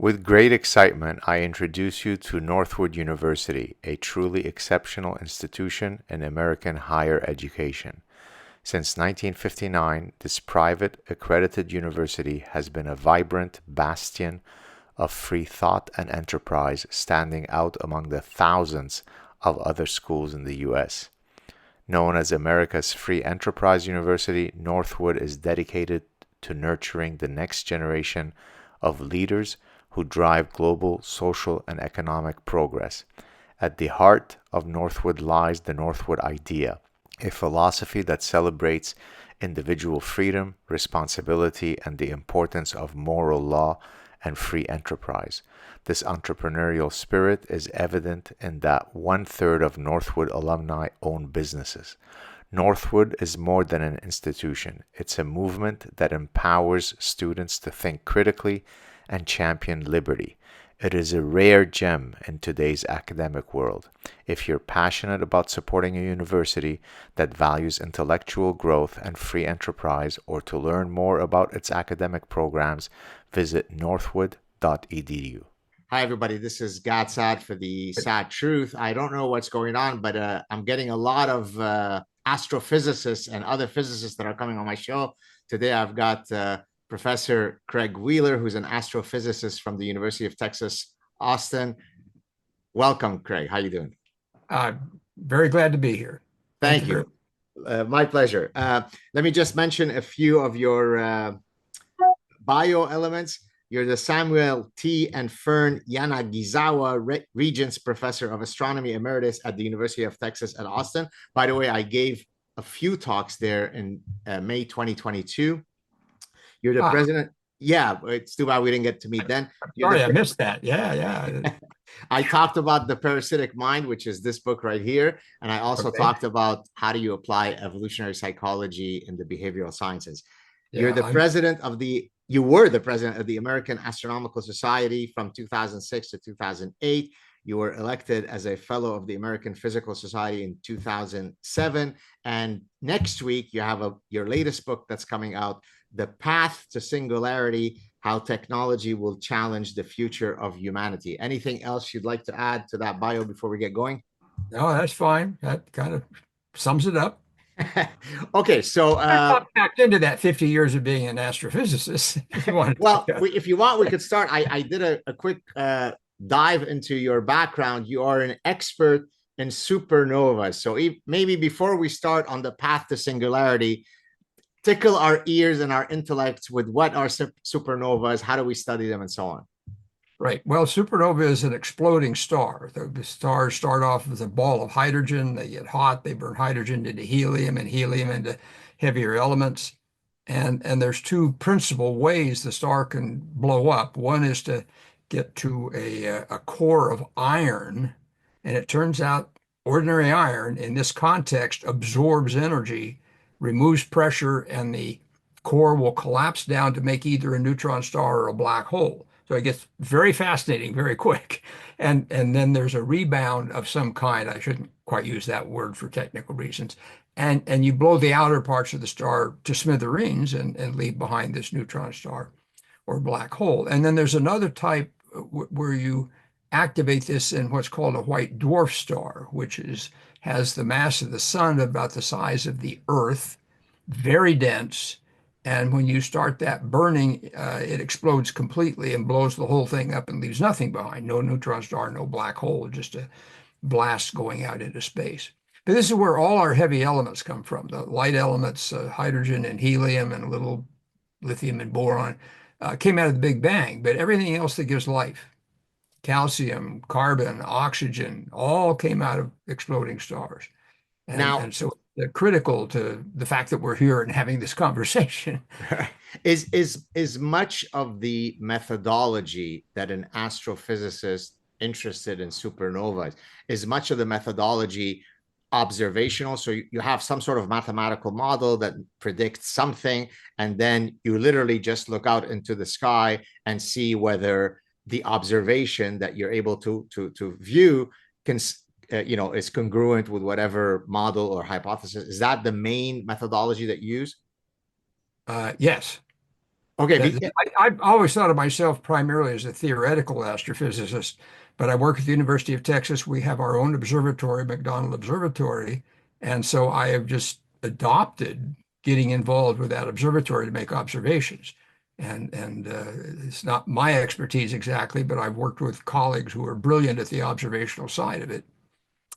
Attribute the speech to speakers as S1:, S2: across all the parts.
S1: With great excitement, I introduce you to Northwood University, a truly exceptional institution in American higher education. Since 1959, this private, accredited university has been a vibrant bastion of free thought and enterprise, standing out among the thousands of other schools in the U.S. Known as America's Free Enterprise University, Northwood is dedicated to nurturing the next generation of leaders who drive global social and economic progress. At the heart of Northwood lies the Northwood idea, a philosophy that celebrates individual freedom, responsibility, and the importance of moral law and free enterprise. This entrepreneurial spirit is evident in that 1/3 of Northwood alumni own businesses. Northwood is more than an institution. It's a movement that empowers students to think critically and champion liberty. It is a rare gem in today's academic world. If you're passionate about supporting a university that values intellectual growth and free enterprise, or to learn more about its academic programs, visit northwood.edu.
S2: Hi, everybody. This is Saad for the Saad Truth. I don't know what's going on, but I'm getting a lot of astrophysicists and other physicists that are coming on my show. Today, I've got Professor Craig Wheeler, who's an astrophysicist from the University of Texas, Austin. Welcome, Craig. How you doing?
S3: Very glad to be here.
S2: Thank you. My pleasure. Let me just mention a few of your bio elements. You're the Samuel T. and Fern Yanagisawa Regents Professor of Astronomy Emeritus at the University of Texas at Austin. By the way, I gave a few talks there in May 2022. You're the president. Yeah, it's too bad we didn't get to meet then.
S3: Sorry, I missed that. Yeah.
S2: I talked about The Parasitic Mind, which is this book right here. And I also talked about how do you apply evolutionary psychology in the behavioral sciences. You were the president of the American Astronomical Society from 2006 to 2008. You were elected as a fellow of the American Physical Society in 2007. And next week, you have your latest book that's coming out, The Path to Singularity, How Technology Will Challenge the Future of Humanity. Anything else you'd like to add to that bio before we get going?
S3: No, that's fine. That kind of sums it up.
S2: Okay, so
S3: back into that 50 years of being an astrophysicist.
S2: If you want, if you want, we could start. I did a quick dive into your background. You are an expert in supernovas. So maybe before we start on the path to singularity, tickle our ears and our intellects with what are supernovas, how do we study them, and so on.
S3: Right. Well, supernova is an exploding star. The stars start off as a ball of hydrogen. They get hot. They burn hydrogen into helium and helium into heavier elements. And there's two principal ways the star can blow up. One is to get to a core of iron. And it turns out ordinary iron in this context absorbs energy, removes pressure, and the core will collapse down to make either a neutron star or a black hole. So it gets very fascinating very quick. And then there's a rebound of some kind. I shouldn't quite use that word for technical reasons. And you blow the outer parts of the star to smithereens and leave behind this neutron star or black hole. And then there's another type where you activate this in what's called a white dwarf star, which has the mass of the sun about the size of the Earth, very dense. And when you start that burning, it explodes completely and blows the whole thing up and leaves nothing behind. No neutron star, no black hole, just a blast going out into space. But this is where all our heavy elements come from. The light elements, hydrogen and helium and a little lithium and boron, came out of the Big Bang. But everything else that gives life, calcium, carbon, oxygen, all came out of exploding stars. And so they're critical to the fact that we're here and having this conversation.
S2: Is much of the methodology that an astrophysicist interested in supernovas, is much of the methodology observational? So you have some sort of mathematical model that predicts something, and then you literally just look out into the sky and see whether the observation that you're able to view can is congruent with whatever model or hypothesis. Is that the main methodology that you use?
S3: Yes.
S2: Okay.
S3: I've always thought of myself primarily as a theoretical astrophysicist, but I work at the University of Texas. We have our own observatory, McDonald Observatory, and so I have just adopted getting involved with that observatory to make observations. And it's not my expertise exactly, but I've worked with colleagues who are brilliant at the observational side of it.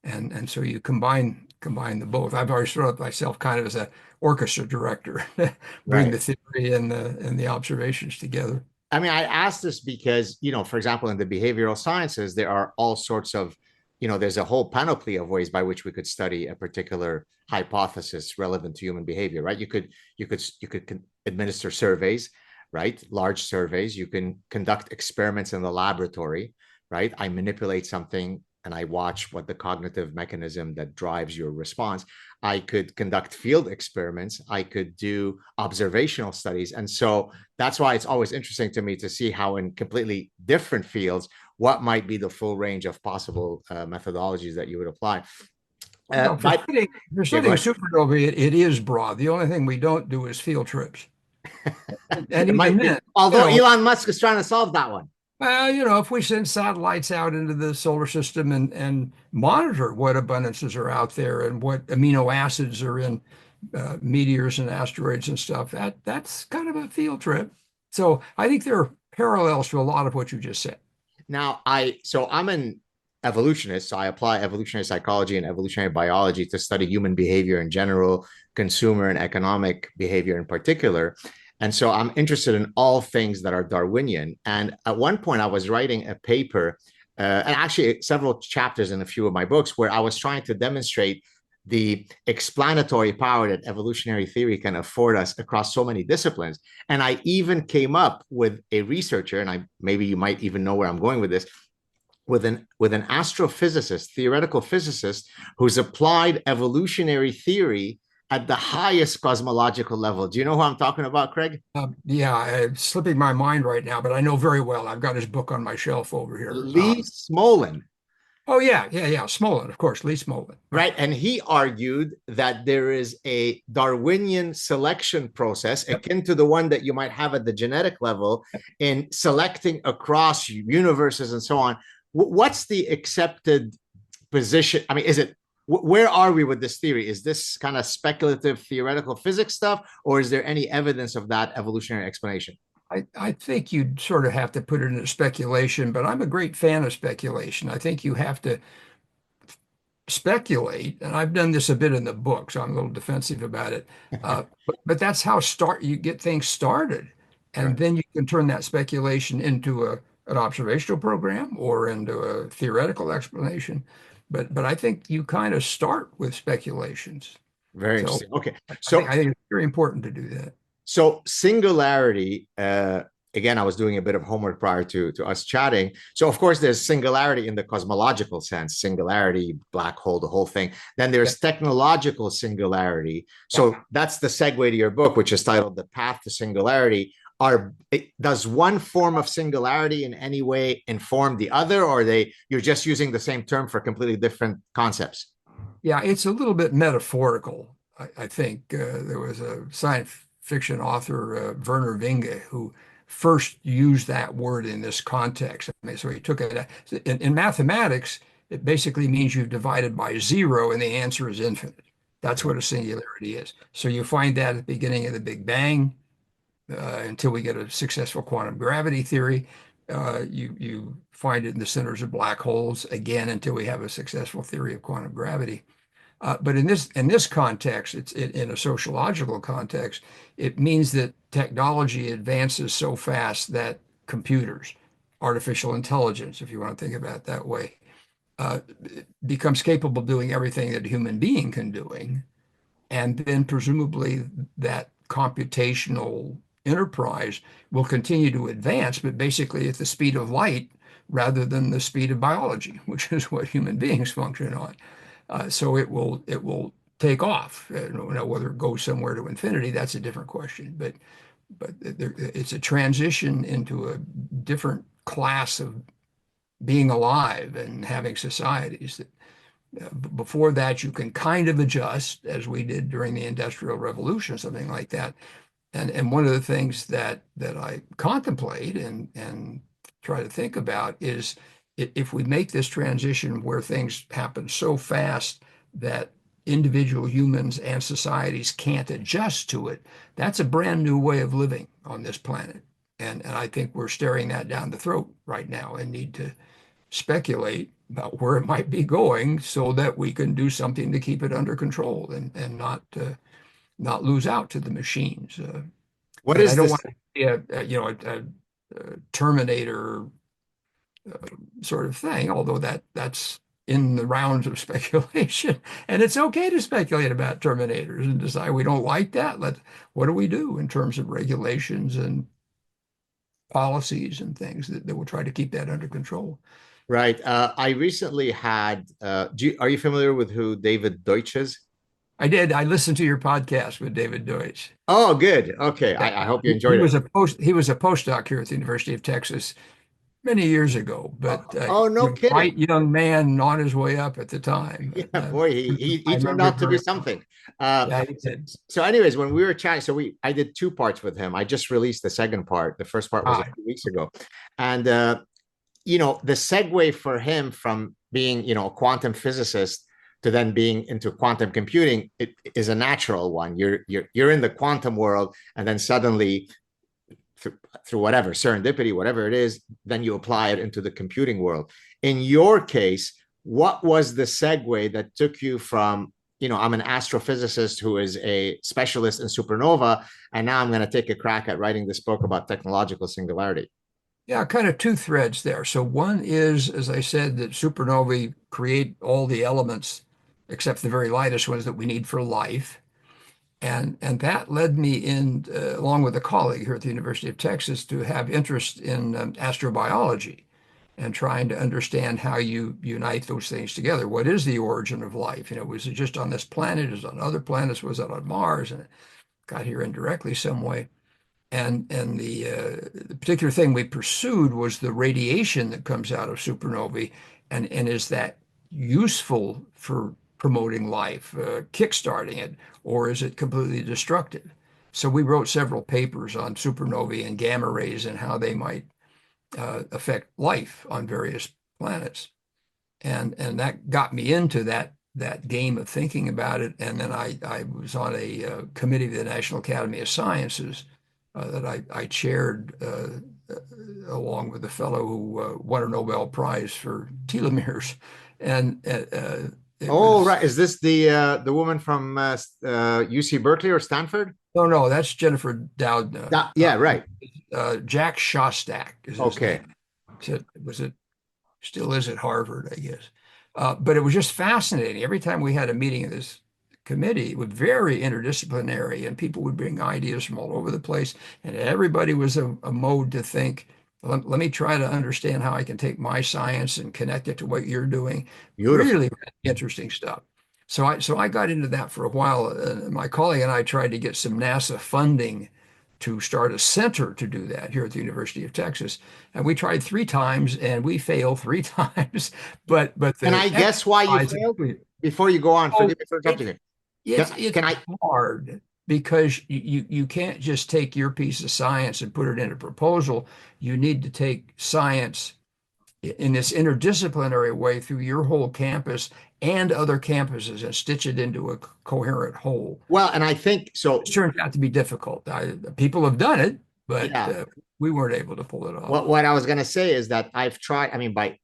S3: And so you combine the both. I've always thought of myself kind of as a orchestra director, bring
S2: Right.
S3: the theory and the observations together.
S2: I mean, I asked this because, for example, in the behavioral sciences, there are all sorts of, there's a whole panoply of ways by which we could study a particular hypothesis relevant to human behavior, right? You could administer surveys, right? Large surveys. You can conduct experiments in the laboratory, right? I manipulate something and I watch what the cognitive mechanism that drives your response. I could conduct field experiments. I could do observational studies. And so that's why it's always interesting to me to see how in completely different fields, what might be the full range of possible methodologies that you would apply.
S3: Well, for
S2: Yeah, go
S3: studying
S2: ahead.
S3: supernovae, it is broad. The only thing we don't do is field trips. And
S2: It
S3: even
S2: might be,
S3: then,
S2: although Elon Musk is trying to solve that one.
S3: well, if we send satellites out into the solar system and monitor what abundances are out there and what amino acids are in meteors and asteroids and stuff, that's kind of a field trip. So I think there are parallels to a lot of what you just said.
S2: Now, I'm an evolutionist, so I apply evolutionary psychology and evolutionary biology to study human behavior in general, consumer and economic behavior in particular. And so I'm interested in all things that are Darwinian. And at one point, I was writing a paper, and actually several chapters in a few of my books, where I was trying to demonstrate the explanatory power that evolutionary theory can afford us across so many disciplines. And I even came up with a researcher, and maybe you might even know where I'm going with this, with an astrophysicist, theoretical physicist, who's applied evolutionary theory at the highest cosmological level. Do you know who I'm talking about, Craig?
S3: Yeah, it's slipping my mind right now, but I know very well. I've got his book on my shelf over here.
S2: Lee Smolin.
S3: Oh, yeah. Smolin, of course, Lee Smolin.
S2: Right. And he argued that there is a Darwinian selection process akin to the one that you might have at the genetic level in selecting across universes and so on. What's the accepted position? I mean, where are we with this theory? Is this kind of speculative theoretical physics stuff, or is there any evidence of that evolutionary explanation?
S3: I think you'd sort of have to put it into speculation, but I'm a great fan of speculation. I think you have to speculate, and I've done this a bit in the book, so I'm a little defensive about it. But that's how you get things started, and
S2: Right.
S3: then you can turn that speculation into an observational program or into a theoretical explanation. But I think you kind of start with speculations.
S2: Very
S3: So
S2: interesting. Okay.
S3: I think it's very important to do that.
S2: So singularity, again, I was doing a bit of homework prior to us chatting. So of course, there's singularity in the cosmological sense, singularity, black hole, the whole thing. Then there's technological singularity. So that's the segue to your book, which is titled "The Path to Singularity." Does one form of singularity in any way inform the other, or you're just using the same term for completely different concepts?
S3: Yeah, it's a little bit metaphorical. I think there was a science fiction author, Werner Vinge, who first used that word in this context. I mean, so he took it in mathematics. It basically means you've divided by zero, and the answer is infinite. That's what a singularity is. So you find that at the beginning of the Big Bang, until we get a successful quantum gravity theory. You find it in the centers of black holes again until we have a successful theory of quantum gravity. But in this context, in a sociological context, it means that technology advances so fast that computers, artificial intelligence, if you want to think about it that way, becomes capable of doing everything that a human being can doing. And then presumably that computational enterprise will continue to advance, but basically at the speed of light rather than the speed of biology, which is what human beings function on. So it will take off. Now, whether it goes somewhere to infinity, that's a different question. But it's a transition into a different class of being alive and having societies. Before that, you can kind of adjust, as we did during the Industrial Revolution, something like that. And one of the things that I contemplate and try to think about is if we make this transition where things happen so fast that individual humans and societies can't adjust to it, that's a brand new way of living on this planet. And I think we're staring that down the throat right now and need to speculate about where it might be going so that we can do something to keep it under control and not lose out to the machines.
S2: What
S3: But I
S2: is
S3: don't
S2: this?
S3: want to be a Terminator sort of thing, although that's in the rounds of speculation. And it's okay to speculate about Terminators and decide we don't like that. What do we do in terms of regulations and policies and things that will try to keep that under control?
S2: Right. I recently had, are you familiar with who David Deutsch is?
S3: I did. I listened to your podcast with David Deutsch.
S2: Oh, good. Okay.
S3: Yeah.
S2: I hope you
S3: He
S2: enjoyed it.
S3: was he was a postdoc here at the University of Texas many years ago, but
S2: Oh, no
S3: bright
S2: kidding.
S3: young man on his way up at the time.
S2: Yeah, boy, he
S3: I
S2: turned
S3: remember
S2: out to be
S3: very well.
S2: something. Uh,
S3: Yeah, he did.
S2: so, anyways, when we were chatting, I did two parts with him. I just released the second part. The first part was a
S3: Ah,
S2: few weeks ago, and the segue for him from being, a quantum physicist to then being into quantum computing, it is a natural one. You're in the quantum world, and then suddenly through whatever serendipity, whatever it is, then you apply it into the computing world. In your case, what was the segue that took you from, I'm an astrophysicist who is a specialist in supernova, and now I'm going to take a crack at writing this book about technological singularity?
S3: yeah, kind of two threads there. So one is, as I said, that supernovae create all the elements except the very lightest ones that we need for life. And that led me in, along with a colleague here at the University of Texas, to have interest in astrobiology and trying to understand how you unite those things together. What is the origin of life? Was it just on this planet? Is it on other planets? Was it on Mars? And it got here indirectly some way. And the particular thing we pursued was the radiation that comes out of supernovae, and is that useful for promoting life, kickstarting it, or is it completely destructive? So we wrote several papers on supernovae and gamma rays and how they might affect life on various planets, and that got me into that game of thinking about it. And then I was on a committee of the National Academy of Sciences that I chaired along with a fellow who won a Nobel Prize for telomeres, and it
S2: Oh,
S3: was
S2: right. Is this the woman from UC Berkeley or Stanford?
S3: no, that's Jennifer Doudna.
S2: Yeah, right.
S3: Jack Shostak is his
S2: Okay.
S3: name. Was it still is at Harvard, I guess. But it was just fascinating. Every time we had a meeting of this committee, it was very interdisciplinary, and people would bring ideas from all over the place, and everybody was a mode to think, let me try to understand how I can take my science and connect it to what you're doing.
S2: Beautiful.
S3: Really interesting stuff. So I got into that for a while. My colleague and I tried to get some NASA funding to start a center to do that here at the University of Texas. And we tried 3 times and we failed 3 times. But
S2: Can
S3: the
S2: I guess why you
S3: exercise,
S2: failed? Before you go on,
S3: oh,
S2: forgive me for interrupting you.
S3: it's
S2: Can I?
S3: hard because you can't just take your piece of science and put it in a proposal. You need to take science in this interdisciplinary way through your whole campus and other campuses and stitch it into a coherent whole.
S2: Well, and I think so.
S3: It turned out to be difficult. People have done it, but
S2: Yeah.
S3: we weren't able to pull it off.
S2: What I was going to say is that I've tried. I mean, by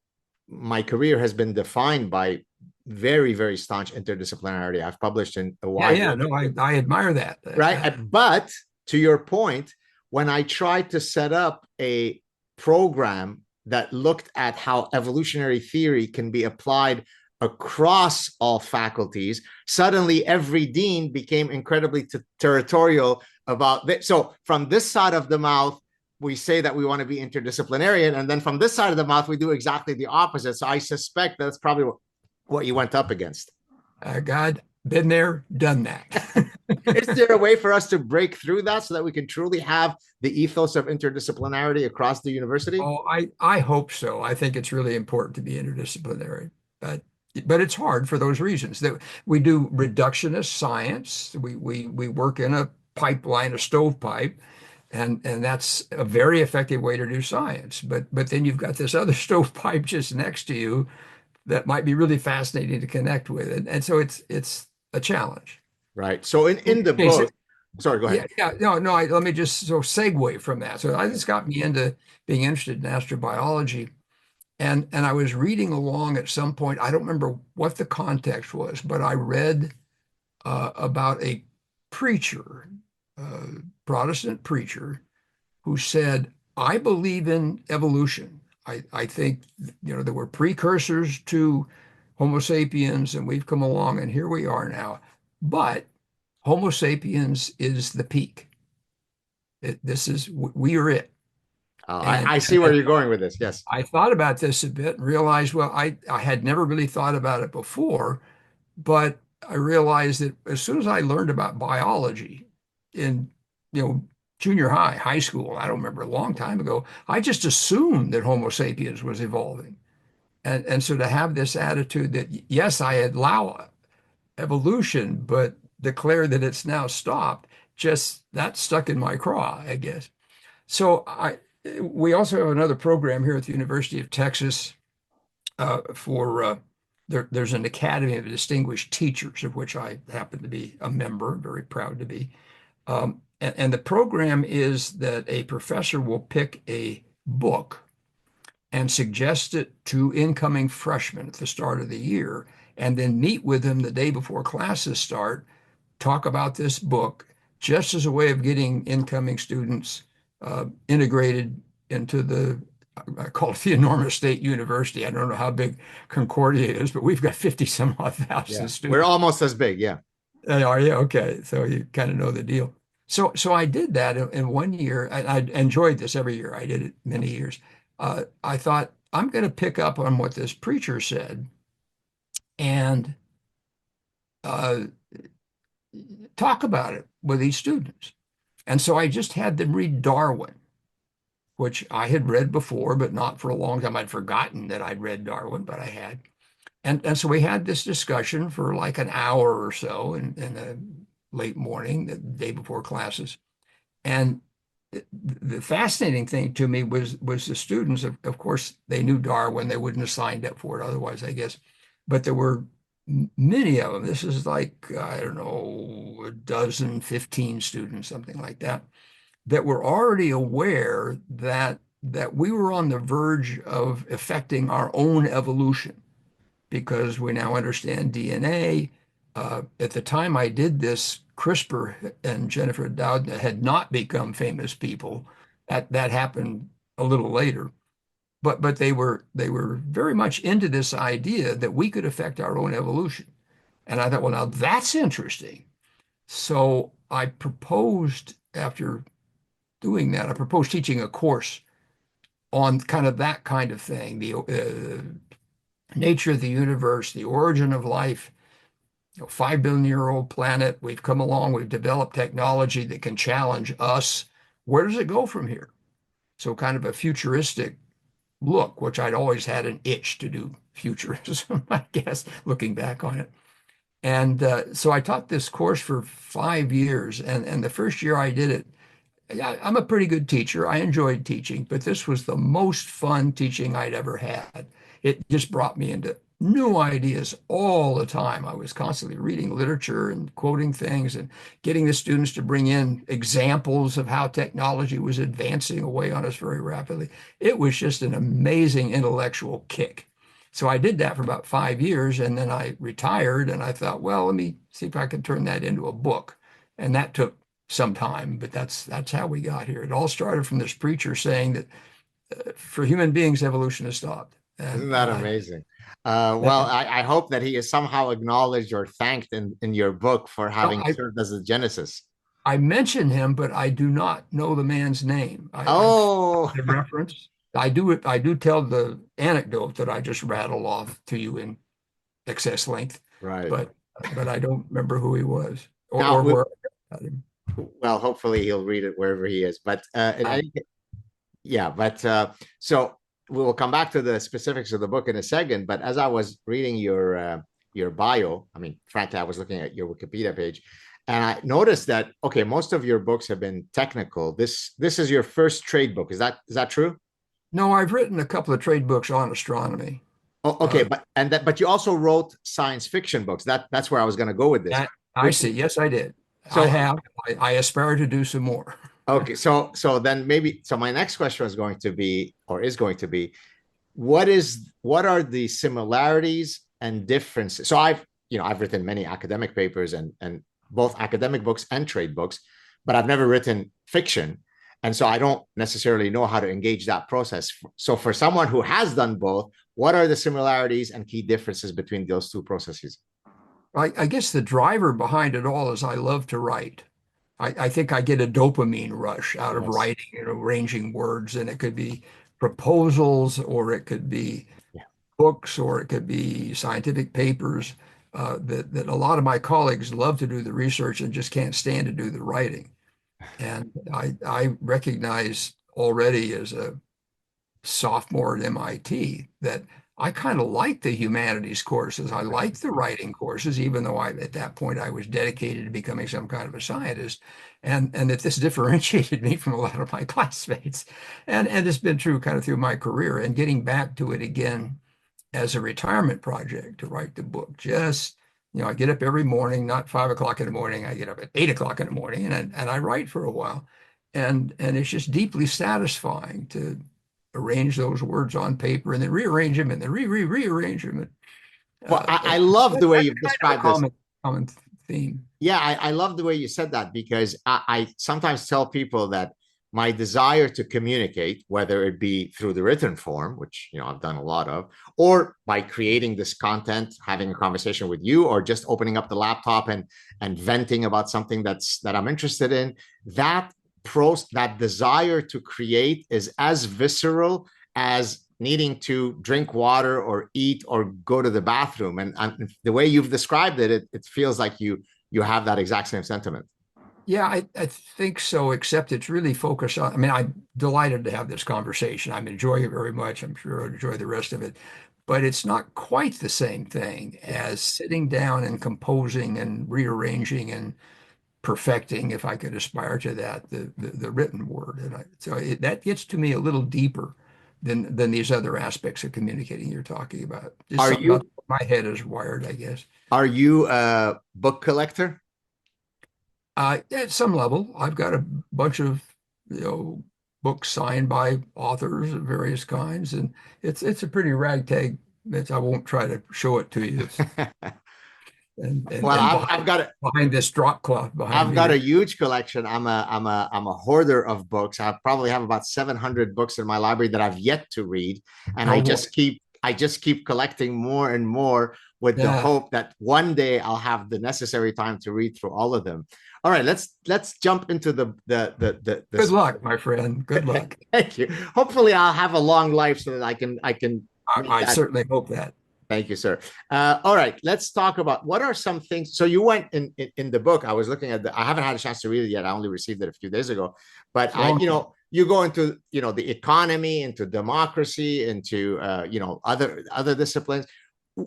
S2: my career has been defined by very, very staunch interdisciplinarity. I've published in a wide
S3: Yeah, no, I admire that.
S2: right. But to your point, when I tried to set up a program that looked at how evolutionary theory can be applied across all faculties, suddenly every dean became incredibly territorial about this. So from this side of the mouth, we say that we want to be interdisciplinarian, and then from this side of the mouth, we do exactly the opposite. So I suspect that's probably what you went up against.
S3: God, been there, done that.
S2: Is there a way for us to break through that so that we can truly have the ethos of interdisciplinarity across the university?
S3: Oh, I hope so. I think it's really important to be interdisciplinary, but it's hard for those reasons. That we do reductionist science. We work in a pipeline, a stovepipe, and that's a very effective way to do science. But then you've got this other stovepipe just next to you that might be really fascinating to connect with, and so it's a challenge.
S2: Right. So in the
S3: Okay, so
S2: book, sorry, go ahead.
S3: yeah, no. Let me just segue from that. So this got me into being interested in astrobiology, and I was reading along at some point. I don't remember what the context was, but I read about a preacher, Protestant preacher, who said, "I believe in evolution. I think there were precursors to Homo sapiens, and we've come along, and here we are now. But Homo sapiens is the peak. We are it."
S2: I see where you're going with this. Yes.
S3: I thought about this a bit and realized, well, I had never really thought about it before, but I realized that as soon as I learned about biology in, junior high, high school, I don't remember, a long time ago, I just assumed that Homo sapiens was evolving. And so to have this attitude that, yes, I allow evolution, but declare that it's now stopped, just that stuck in my craw, I guess. So we also have another program here at the University of Texas there's an Academy of Distinguished Teachers, of which I happen to be a member, very proud to be. And the program is that a professor will pick a book and suggest it to incoming freshmen at the start of the year, and then meet with them the day before classes start, talk about this book, just as a way of getting incoming students integrated into I call it the enormous state university. I don't know how big Concordia is, but we've got 50 some odd thousand students.
S2: We're almost as big, yeah.
S3: Are you? Okay. So you kind of know the deal. So I did that in 1 year, and I enjoyed this every year. I did it many years. I thought, I'm going to pick up on what this preacher said and talk about it with these students. And so I just had them read Darwin, which I had read before, but not for a long time. I'd forgotten that I'd read Darwin, but I had. And so we had this discussion for like an hour or so in the late morning, the day before classes. And the fascinating thing to me was the students, of course, they knew Darwin. They wouldn't have signed up for it otherwise, I guess. But there were many of them. This is like, I don't know, a dozen, 15 students, something like that, that were already aware that we were on the verge of affecting our own evolution because we now understand DNA. At the time I did this, CRISPR and Jennifer Doudna had not become famous people. That happened a little later. But they were very much into this idea that we could affect our own evolution. And I thought, well, now that's interesting. So I proposed, after doing that, I proposed teaching a course on kind of that kind of thing, the nature of the universe, the origin of life, 5 billion-year-old planet. We've come along, we've developed technology that can challenge us. Where does it go from here? So kind of a futuristic look, which I'd always had an itch to do futurism, I guess, looking back on it. And so I taught this course for 5 years. And the first year I did it, I'm a pretty good teacher. I enjoyed teaching, but this was the most fun teaching I'd ever had. It just brought me into new ideas all the time. I was constantly reading literature and quoting things and getting the students to bring in examples of how technology was advancing away on us very rapidly. It was just an amazing intellectual kick. So I did that for about 5 years, and then I retired, and I thought, well, let me see if I can turn that into a book. And that took some time, but that's how we got here. It all started from this preacher saying that for human beings, evolution has stopped.
S2: Isn't that amazing? Well, I hope that he is somehow acknowledged or thanked in your book for having served as the genesis.
S3: I mentioned him, but I do not know the man's name. The reference. I do tell the anecdote that I just rattled off to you in excess length.
S2: Right.
S3: But I don't remember who he was
S2: or
S3: where I got him.
S2: Well, hopefully he'll read it wherever he is. But so we will come back to the specifics of the book in a second. But as I was reading your bio, I mean, frankly, I was looking at your Wikipedia page, And I noticed that, okay, most of your books have been technical. This is your first trade book. Is that true?
S3: No, I've written a couple of trade books on astronomy.
S2: Oh, okay,
S3: Uh,
S2: but you also wrote science fiction books. That's where I was going to go with this.
S3: that I
S2: Which
S3: see. Yes, I did. I
S2: so
S3: have. I aspire to do some more.
S2: okay, so then maybe so my next question was going to be, or is going to be, what are the similarities and differences? So I've written many academic papers and both academic books and trade books, but I've never written fiction. And so I don't necessarily know how to engage that process. So for someone who has done both, what are the similarities and key differences between those two processes?
S3: I guess the driver behind it all is I love to write. I think I get a dopamine rush out of
S2: Yes.
S3: writing and arranging words, and it could be proposals, or it could be
S2: Yeah.
S3: books, or it could be scientific papers. That a lot of my colleagues love to do the research and just can't stand to do the writing. And I recognize already as a sophomore at MIT that I kind of like the humanities courses. I like the writing courses, even though at that point I was dedicated to becoming some kind of a scientist. And that this differentiated me from a lot of my classmates. And it's been true kind of through my career, and getting back to it again as a retirement project to write the book. Just, I get up every morning, not 5 o'clock in the morning. I get up at 8 o'clock in the morning, and I write for a while. And it's just deeply satisfying to arrange those words on paper and then rearrange them and then rearrange them.
S2: Well, I
S3: And
S2: love the way
S3: that's
S2: you've
S3: kind of a
S2: described this.
S3: common theme.
S2: Yeah, I love the way you said that because I sometimes tell people that my desire to communicate, whether it be through the written form, which I've done a lot of, or by creating this content, having a conversation with you, or just opening up the laptop and venting about something that I'm interested in, that desire to create is as visceral as needing to drink water or eat or go to the bathroom. And the way you've described it feels like you have that exact same sentiment.
S3: Yeah, I think so, except it's really focused on, I mean, I'm delighted to have this conversation. I'm enjoying it very much. I'm sure I'll enjoy the rest of it. But it's not quite the same thing
S2: Yeah.
S3: as sitting down and composing and rearranging and perfecting, if I could aspire to that, the written word. And that gets to me a little deeper than these other aspects of communicating you're talking about. Just
S2: Are
S3: something about
S2: you
S3: my head is wired, I guess.
S2: are you a book collector?
S3: At some level, I've got a bunch of, books signed by authors of various kinds, and it's a pretty ragtag. I won't try to show it to you.
S2: Well,
S3: And behind this drop cloth behind
S2: I've
S3: me,
S2: got a huge collection. I'm a hoarder of books. I probably have about 700 books in my library that I've yet to read, and
S3: oh boy,
S2: I just keep collecting more and more with the
S3: yeah.
S2: hope that one day I'll have the necessary time to read through all of them. All right, let's jump into the
S3: Good luck, my friend. Good luck.
S2: Thank you. Hopefully, I'll have a long life so that I can make
S3: I
S2: that.
S3: certainly hope that.
S2: Thank you, sir. All right, let's talk about what are some things. So you went in the book. I was looking at I haven't had a chance to read it yet. I only received it a few days ago. But you go into the economy, into democracy, into other disciplines.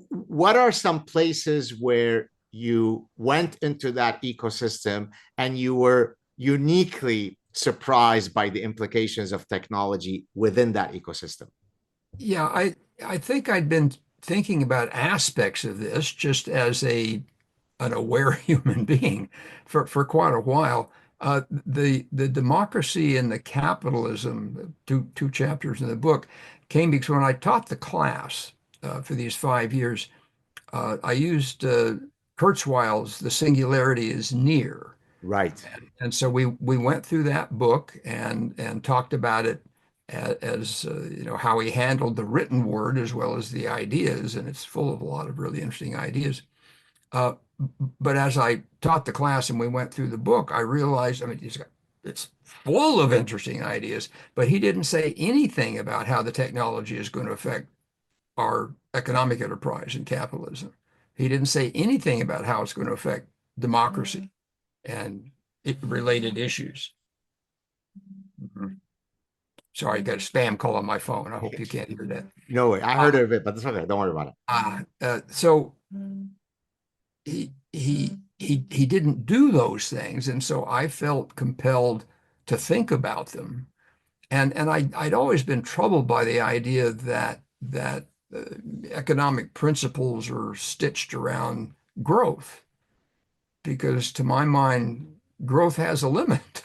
S2: What are some places where you went into that ecosystem and you were uniquely surprised by the implications of technology within that ecosystem?
S3: Yeah, I think I'd been thinking about aspects of this just as an aware human being for quite a while. The democracy and the capitalism, two chapters in the book, came because when I taught the class for these 5 years, I used Kurzweil's "The Singularity is Near,"
S2: Right.
S3: and so we went through that book and talked about it as how he handled the written word as well as the ideas, and it's full of a lot of really interesting ideas. Uh, but as I taught the class and we went through the book, I realized, I mean, it's full of interesting ideas, but he didn't say anything about how the technology is going to affect our economic enterprise and capitalism. He didn't say anything about how it's going to affect democracy and related issues. Mhm. Sorry, I got a spam call on my phone. I hope you can't hear that.
S2: No way. I heard of it, but that's okay. Don't worry about it.
S3: So he he didn't do those things, and so I felt compelled to think about them. And I'd always been troubled by the idea that economic principles are stitched around growth, because to my mind, growth has a limit,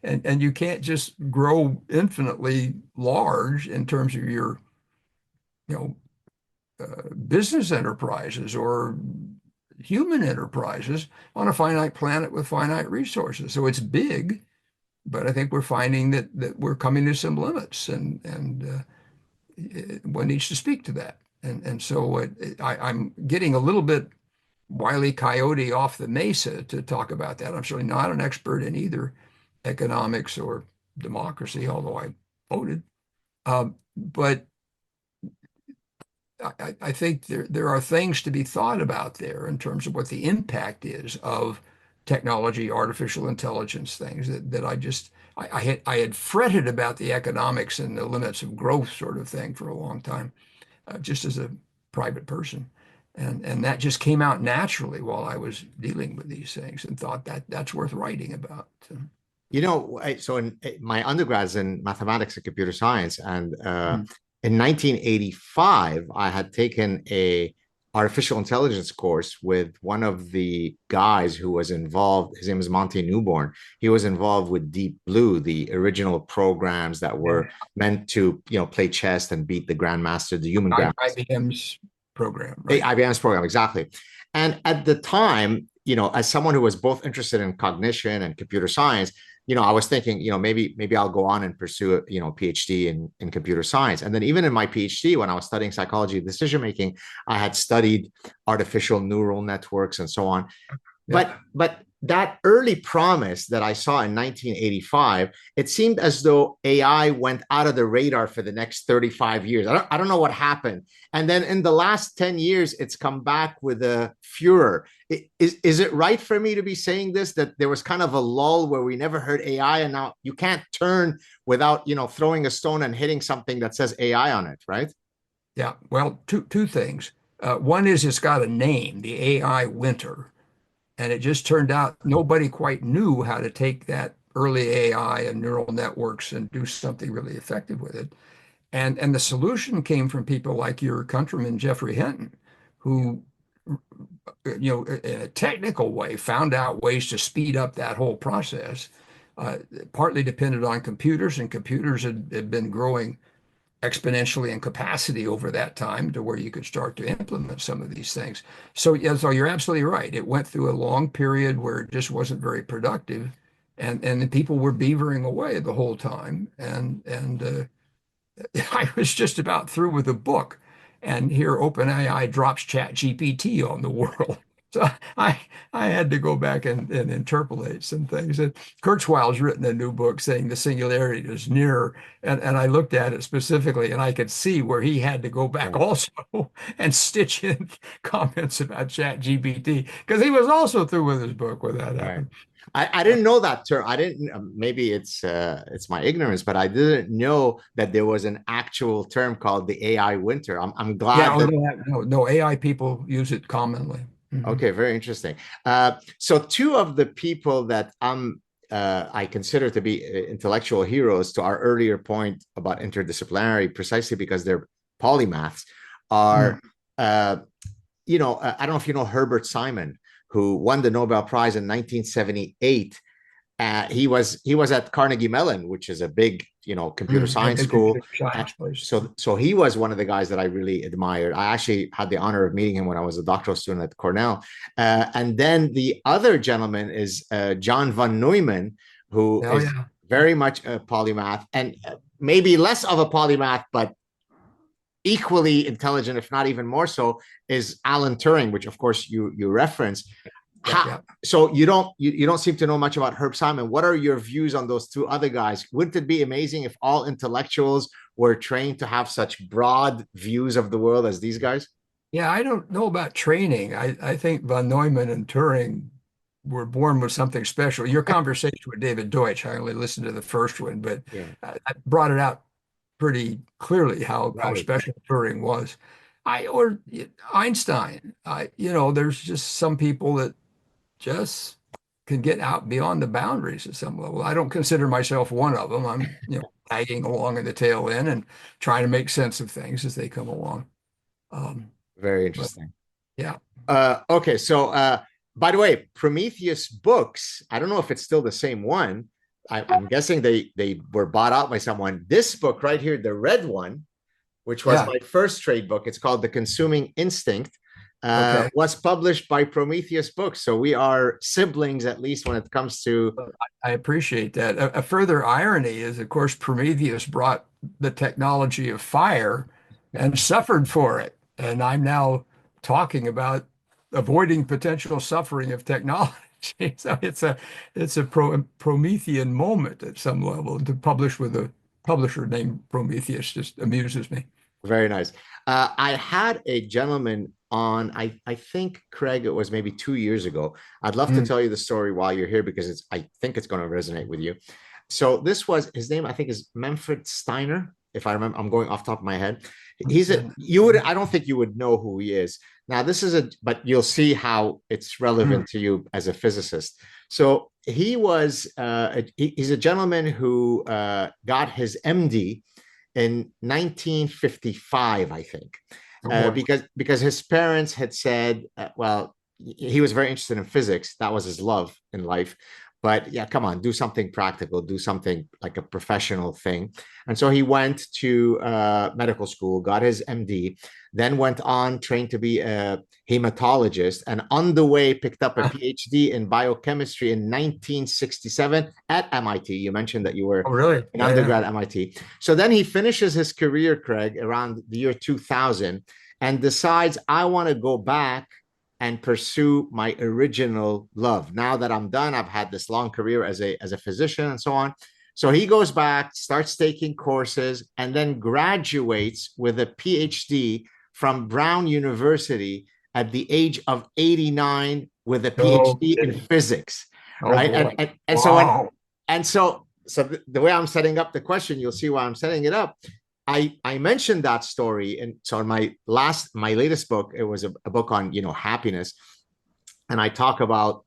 S3: and you can't just grow infinitely large in terms of your, you know, business enterprises or human enterprises on a finite planet with finite resources. So it's big, but I think we're finding that we're coming to some limits, and one needs to speak to that. And so I'm getting a little bit Wile E. Coyote off the mesa to talk about that. I'm certainly not an expert in either economics or democracy, although I voted. But I think there are things to be thought about there in terms of what the impact is of technology, artificial intelligence, things that I had fretted about the economics and the limits of growth sort of thing for a long time, just as a private person. And that just came out naturally while I was dealing with these things, and thought that that's worth writing about.
S2: So in my undergrad's in mathematics and computer science, and
S3: Mhm.
S2: in 1985, I had taken a artificial intelligence course with one of the guys who was involved. His name is Monty Newborn. He was involved with Deep Blue, the original programs that were meant to, play chess and beat the grandmaster, the human grandmaster.
S3: IBM's program, right?
S2: IBM's program, exactly. And at the time, as someone who was both interested in cognition and computer science, I was thinking, maybe I'll go on and pursue a, PhD in computer science. And then even in my PhD, when I was studying psychology of decision making, I had studied artificial neural networks and so on. But that early promise that I saw in 1985, it seemed as though AI went out of the radar for the next 35 years. I don't know what happened. And then in the last 10 years, it's come back with a furor. Is it right for me to be saying this, that there was kind of a lull where we never heard AI, and now you can't turn without, throwing a stone and hitting something that says AI on it, right?
S3: Yeah. Well, two things. One is it's got a name, the AI winter. And it just turned out nobody quite knew how to take that early AI and neural networks and do something really effective with it. And the solution came from people like your countryman, Jeffrey Hinton, who, in a technical way, found out ways to speed up that whole process. Partly depended on computers, and computers had been growing exponentially in capacity over that time to where you could start to implement some of these things. So, yeah, so you're absolutely right. It went through a long period where it just wasn't very productive, and the people were beavering away the whole time. And I was just about through with the book, and here OpenAI drops ChatGPT on the world. So I had to go back and interpolate some things. And Kurzweil's written a new book saying the singularity is nearer. And I looked at it specifically, and I could see where he had to go back also and stitch in comments about ChatGPT, because he was also through with his book when that happened.
S2: I didn't know that term. I didn't. Maybe it's my ignorance, but I didn't know that there was an actual term called the AI winter. I'm glad that.
S3: No, AI people use it commonly. Mm-hmm.
S2: Okay, very interesting. So two of the people that I consider to be intellectual heroes, to our earlier point about interdisciplinary, precisely because they're polymaths, are I don't know if you know Herbert Simon, who won the Nobel Prize in 1978. He was at Carnegie Mellon, which is a big, computer science school. So he was one of the guys that I really admired. I actually had the honor of meeting him when I was a doctoral student at Cornell. And then the other gentleman is John von Neumann, who is very much a polymath, and maybe less of a polymath, but equally intelligent, if not even more so, is Alan Turing, which of course you reference. So you don't seem to know much about Herb Simon. What are your views on those two other guys? Wouldn't it be amazing if all intellectuals were trained to have such broad views of the world as these guys?
S3: Yeah, I don't know about training. I think von Neumann and Turing were born with something special. Your conversation with David Deutsch, I only listened to the first one, but I brought it out pretty clearly how special Turing was. Or Einstein. There's just some people that just can get out beyond the boundaries at some level. I don't consider myself one of them. I'm, tagging along in the tail end and trying to make sense of things as they come along.
S2: Very
S3: But
S2: interesting.
S3: yeah,
S2: Okay, so by the way, Prometheus books, I don't know if it's still the same one. I'm guessing they were bought out by someone. This book right here, the red one, which was
S3: yeah,
S2: my first trade book, it's called The Consuming Instinct,
S3: okay.
S2: was published by Prometheus Books. So we are siblings, at least when it comes to.
S3: I appreciate that. A further irony is, of course, Prometheus brought the technology of fire and suffered for it. And I'm now talking about avoiding potential suffering of technology. So it's a Promethean moment at some level. To publish with a publisher named Prometheus just amuses me.
S2: Very nice. I had a gentleman on, I think, Craig, it was maybe 2 years ago. I'd love to
S3: Mm.
S2: tell you the story while you're here because I think it's going to resonate with you. So this was his name, I think, is Manfred Steiner. If I remember, I'm going off the top of my head. I don't think you would know who he is. Now, but you'll see how it's relevant to you as a physicist. So he's a gentleman who got his MD in 1955, I think,
S3: Oh, boy.
S2: because his parents had said, well, he was very interested in physics. That was his love in life. But yeah, come on, do something practical, do something like a professional thing. And so he went to medical school, got his MD, then went on, trained to be a hematologist, and on the way picked up a PhD in biochemistry in 1967 at MIT. You mentioned that you were
S3: Oh, really?
S2: in
S3: Yeah, yeah.
S2: undergrad at MIT. So then he finishes his career, Craig, around the year 2000 and decides, I want to go back and pursue my original love. Now that I'm done, I've had this long career as a physician and so on. So he goes back, starts taking courses, and then graduates with a PhD from Brown University at the age of 89 with a
S3: No
S2: PhD in
S3: kidding.
S2: physics,
S3: Oh
S2: right?
S3: boy.
S2: So
S3: Wow.
S2: the way I'm setting up the question, you'll see why I'm setting it up. I mentioned that story, and so in my latest book, it was a book on happiness, and I talk about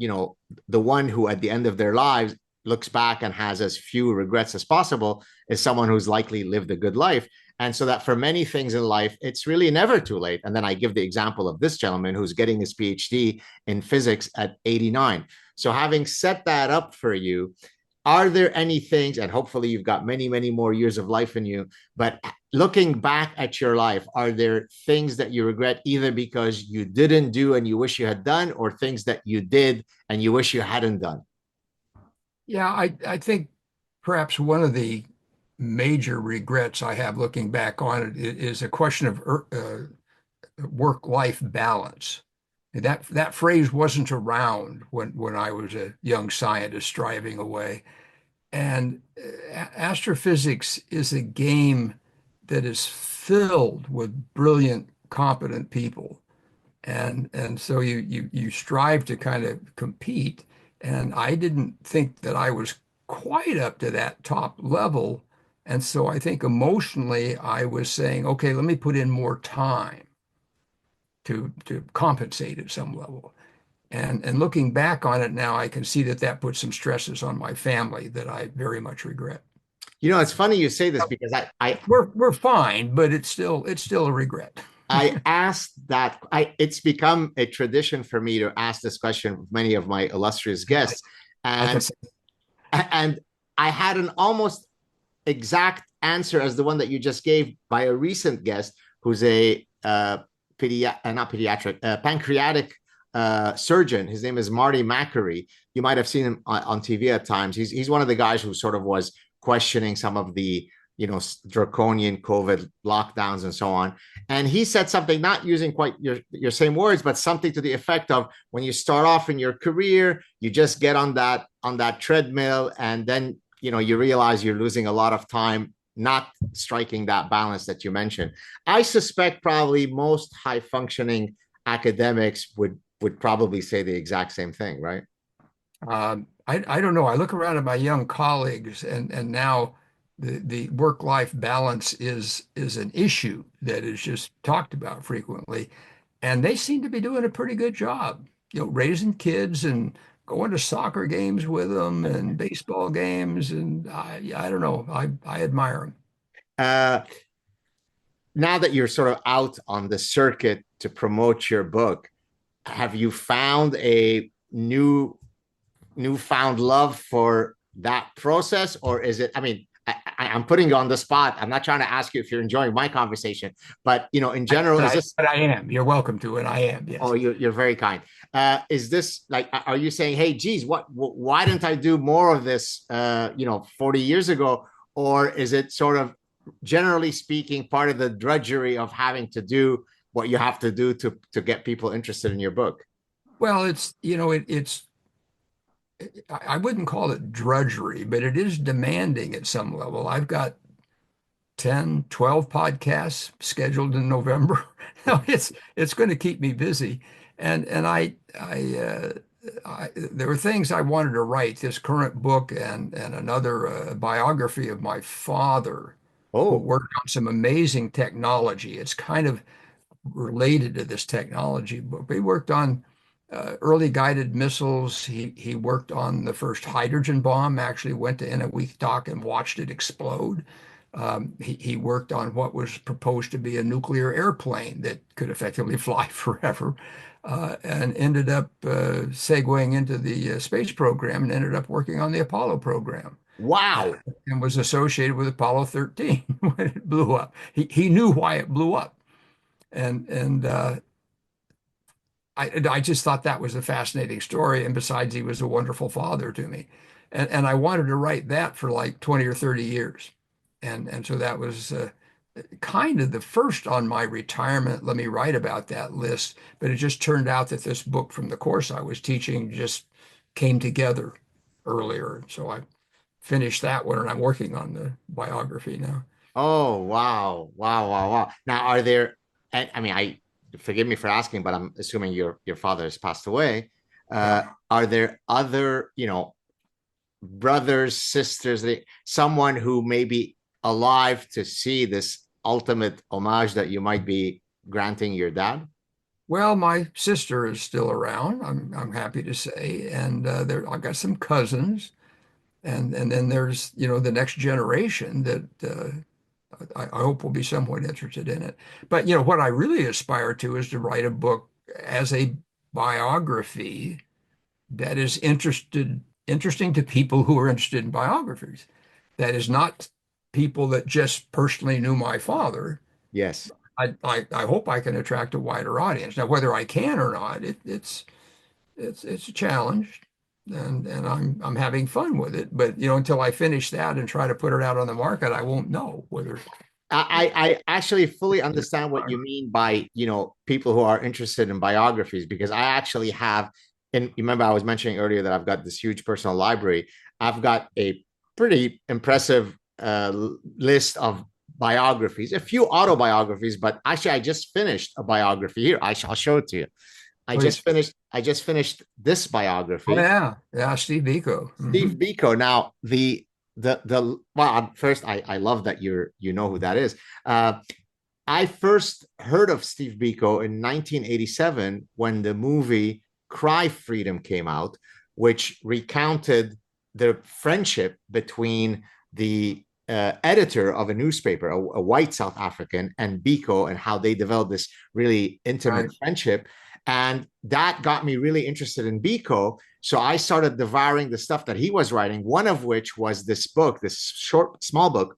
S2: the one who at the end of their lives looks back and has as few regrets as possible is someone who's likely lived a good life. And so that for many things in life, it's really never too late. And then I give the example of this gentleman who's getting his PhD in physics at 89. So having set that up for you, are there any things, and hopefully you've got many, many more years of life in you, but looking back at your life, are there things that you regret either because you didn't do and you wish you had done, or things that you did and you wish you hadn't done?
S3: Yeah, I think perhaps one of the major regrets I have looking back on it is a question of work-life balance. That phrase wasn't around when I was a young scientist striving away. And astrophysics is a game that is filled with brilliant, competent people. And so you strive to kind of compete. And I didn't think that I was quite up to that top level. And so I think emotionally I was saying, okay, let me put in more time to compensate at some level. And looking back on it now, I can see that that put some stresses on my family that I very much regret.
S2: It's funny you say this because
S3: We're fine, but it's still a regret.
S2: I asked that. It's become a tradition for me to ask this question with many of my illustrious
S3: I,
S2: guests,
S3: I can
S2: and
S3: say,
S2: and I had an almost exact answer as the one that you just gave by a recent guest who's a not pediatric, pancreatic surgeon. His name is Marty Macari. You might have seen him on TV at times. He's one of the guys who sort of was questioning some of the draconian COVID lockdowns and so on. And he said something, not using quite your same words, but something to the effect of when you start off in your career, you just get on that treadmill, and then you realize you're losing a lot of time not striking that balance that you mentioned. I suspect probably most high functioning academics would probably say the exact same thing, right?
S3: I don't know. I look around at my young colleagues, and now the work-life balance is an issue that is just talked about frequently, and they seem to be doing a pretty good job, raising kids and going to soccer games with them and baseball games, and I don't know. I admire him.
S2: Uh, Now that you're sort of out on the circuit to promote your book, have you found a newfound love for that process, or is it? I mean, I'm putting you on the spot. I'm not trying to ask you if you're enjoying my conversation, but in general, is this?
S3: But I am. You're welcome to it. I am.
S2: Oh,
S3: Yes.
S2: you're very kind. Is this like? Are you saying, hey, geez, why didn't I do more of this? 40 years ago, or is it sort of, generally speaking, part of the drudgery of having to do what you have to do to get people interested in your book?
S3: Well, it's I wouldn't call it drudgery, but it is demanding at some level. I've got 10, 12 podcasts scheduled in November. It's going to keep me busy. And there were things I wanted to write, this current book and another biography of my father, who
S2: Oh,
S3: worked on some amazing technology. It's kind of related to this technology, but he worked on early guided missiles. He worked on the first hydrogen bomb, actually went to Eniwetok and watched it explode. He worked on what was proposed to be a nuclear airplane that could effectively fly forever, and ended up segueing into the space program and ended up working on the Apollo program
S2: wow.
S3: and was associated with Apollo 13 when it blew up. He knew why it blew up. And I just thought that was a fascinating story. And besides, he was a wonderful father to me. And I wanted to write that for like 20 or 30 years. And so that was kind of the first on my retirement, let me write about that list. But it just turned out that this book from the course I was teaching just came together earlier. So I finished that one and I'm working on the biography now.
S2: Oh, wow. Wow, wow, wow. Now, are there, and I mean, I forgive me for asking, but I'm assuming your father has passed away.
S3: Yeah.
S2: Are there other, brothers, sisters, someone who may be alive to see this ultimate homage that you might be granting your dad?
S3: Well, my sister is still around, I'm happy to say. And I've got some cousins. And then there's, the next generation that I hope will be somewhat interested in it. But, what I really aspire to is to write a book as a biography that is interesting to people who are interested in biographies. That is not people that just personally knew my father.
S2: Yes.
S3: I hope I can attract a wider audience. Now, whether I can or not, it's a challenge, and I'm having fun with it. But until I finish that and try to put it out on the market, I won't know whether.
S2: I actually fully understand what you mean by, people who are interested in biographies, because I actually have, and remember I was mentioning earlier that I've got this huge personal library. I've got a pretty impressive list of biographies, a few autobiographies, but actually I just finished a biography here. I'll show it to you.
S3: Please.
S2: I just finished this
S3: Oh
S2: biography.
S3: yeah, Steve Biko.
S2: Steve Biko. Now the well, first I love that you know who that is. I first heard of Steve Biko in 1987 when the movie Cry Freedom came out, which recounted the friendship between the editor of a newspaper, a white South African, and Biko, and how they developed this really intimate
S3: Right.
S2: friendship. And that got me really interested in Biko. So I started devouring the stuff that he was writing, one of which was this book, this small book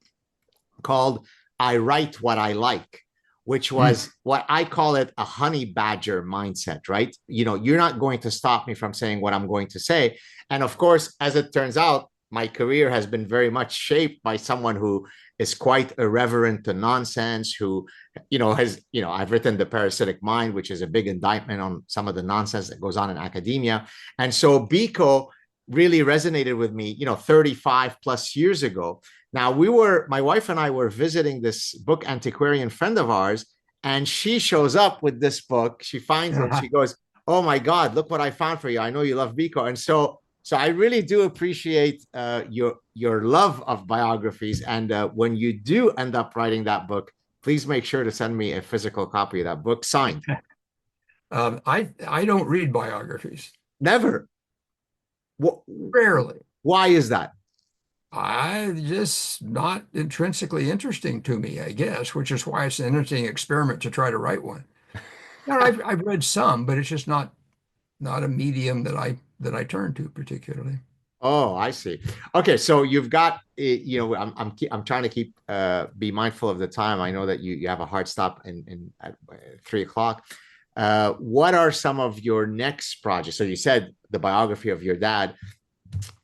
S2: called I Write What I Like, which
S3: Mm.
S2: was what I call it, a honey badger mindset, right? You're not going to stop me from saying what I'm going to say. And of course, as it turns out, my career has been very much shaped by someone who is quite irreverent to nonsense, who, I've written The Parasitic Mind, which is a big indictment on some of the nonsense that goes on in academia. And so Biko really resonated with me, 35 plus years ago. Now, my wife and I were visiting this book antiquarian friend of ours, and she shows up with this book. She finds it. She goes, "Oh my God, look what I found for you. I know you love Biko." And so I really do appreciate your love of biographies. And when you do end up writing that book, please make sure to send me a physical copy of that book signed.
S3: I don't read biographies.
S2: Never.
S3: Rarely.
S2: Why is that?
S3: I just not intrinsically interesting to me, I guess, which is why it's an interesting experiment to try to write one. Now, I've read some, but it's just not a medium that I turn to particularly.
S2: Oh, I see. Okay, so you've got I'm trying to keep be mindful of the time. I know that you have a hard stop in at 3 o'clock. What are some of your next projects? So you said the biography of your dad.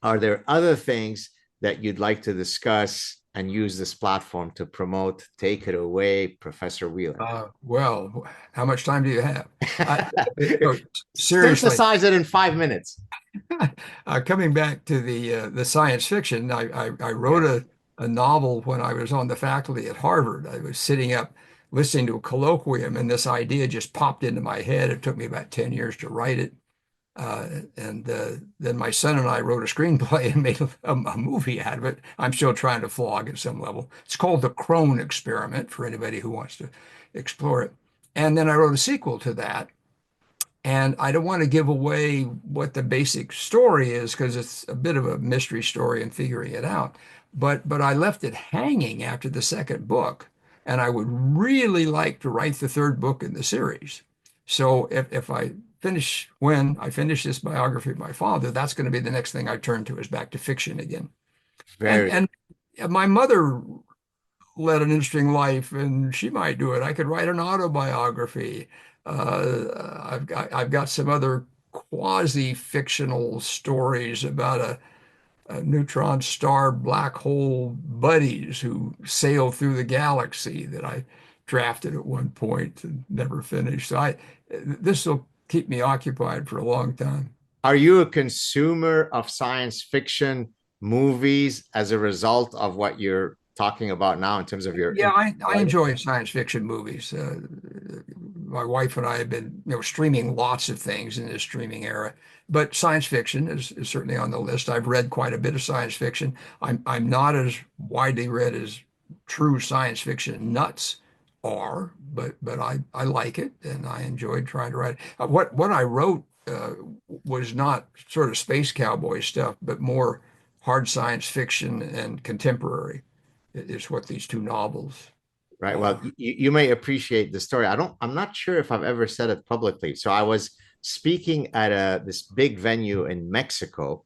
S2: Are there other things that you'd like to discuss and use this platform to promote? Take it away, Professor Wheeler.
S3: Well, how much time do you have? Seriously,
S2: Synthesize it in 5 minutes.
S3: coming back to the science fiction, I wrote a novel when I was on the faculty at Harvard. I was sitting up listening to a colloquium, and this idea just popped into my head. It took me about 10 years to write it. And then my son and I wrote a screenplay and made a movie out of it. I'm still trying to flog at some level. It's called The Crone Experiment for anybody who wants to explore it. And then I wrote a sequel to that. And I don't want to give away what the basic story is because it's a bit of a mystery story and figuring it out. But I left it hanging after the second book, and I would really like to write the third book in the series. So when I finish this biography of my father, that's going to be the next thing I turn to, is back to fiction again. And my mother led an interesting life, and she might do it. I could write an autobiography. I've got some other quasi-fictional stories about a neutron star black hole buddies who sail through the galaxy that I drafted at one point and never finished. So this will keep me occupied for a long time.
S2: Are you a consumer of science fiction movies as a result of what you're talking about now in terms of your?
S3: Yeah, I enjoy science fiction movies. My wife and I have been, streaming lots of things in this streaming era, but science fiction is certainly on the list. I've read quite a bit of science fiction. I'm not as widely read as true science fiction nuts are, but I like it and I enjoyed trying to write it. What I wrote was not sort of space cowboy stuff, but more hard science fiction and contemporary is what these two novels.
S2: Right. Well, you may appreciate the story. I'm not sure if I've ever said it publicly. So I was speaking at this big venue in Mexico,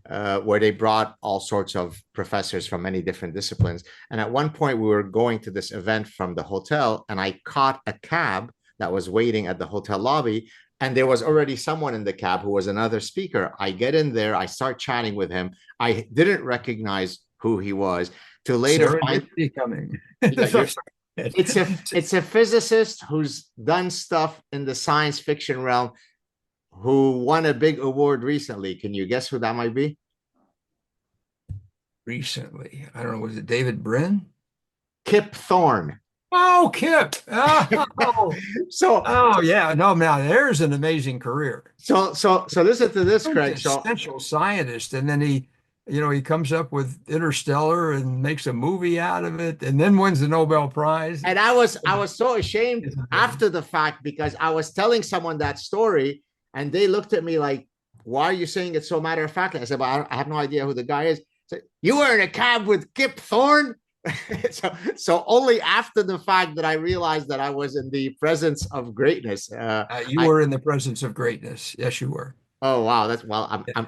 S2: where they brought all sorts of professors from many different disciplines. And at one point we were going to this event from the hotel, and I caught a cab that was waiting at the hotel lobby. And there was already someone in the cab who was another speaker. I get in there, I start chatting with him. I didn't recognize who he was to later find
S3: coming.
S2: It's a physicist who's done stuff in the science fiction realm who won a big award recently. Can you guess who that might be?
S3: Recently, I don't know. Was it David Brin?
S2: Kip Thorne.
S3: Oh, Kip. Oh,
S2: So
S3: yeah. No, man, there's an amazing career.
S2: So listen to this, Craig.
S3: He's an essential scientist, and then he comes up with Interstellar and makes a movie out of it, and then wins the Nobel Prize.
S2: And I was so ashamed after the fact because I was telling someone that story, and they looked at me like, "Why are you saying it so matter of fact?" I said, "Well, I have no idea who the guy is." So, you were in a cab with Kip Thorne. so only after the fact that I realized that I was in the presence of greatness.
S3: You were in the presence of greatness. Yes, you were.
S2: Oh wow,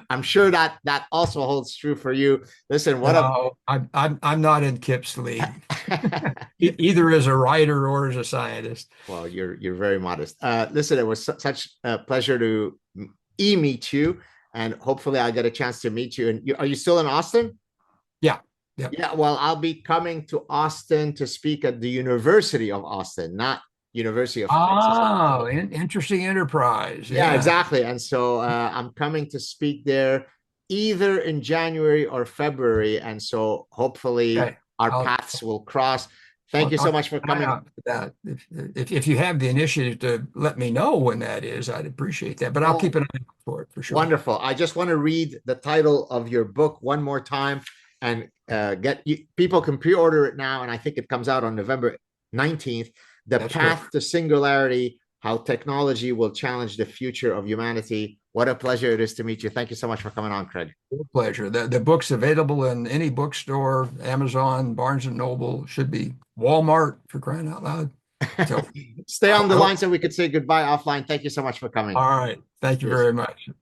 S2: I'm sure that also holds true for you. Listen,
S3: I'm not in Kip's league, either as a writer or as a scientist.
S2: Well, you're very modest. Listen, it was such a pleasure to meet you, and hopefully I'll get a chance to meet you. And are you still in Austin?
S3: Yeah.
S2: Yeah. Well, I'll be coming to Austin to speak at the University of Austin, not University of Texas.
S3: Oh, interesting enterprise.
S2: Yeah, exactly. And so I'm coming to speak there either in January or February. And so hopefully our paths will cross. Thank you so much for coming.
S3: That. If you have the initiative to let me know when that is, I'd appreciate that. But I'll keep an eye out for it for sure.
S2: Wonderful. I just want to read the title of your book one more time and people can pre-order it now. And I think it comes out on November 19th. The Path to Singularity, how technology will challenge the future of humanity. What a pleasure it is to meet you. Thank you so much for coming on, Craig.
S3: Pleasure. The book's available in any bookstore, Amazon, Barnes and Noble, should be Walmart, for crying out loud. So
S2: stay on the line so we could say goodbye offline. Thank you so much for coming.
S3: all right. Thank you very much.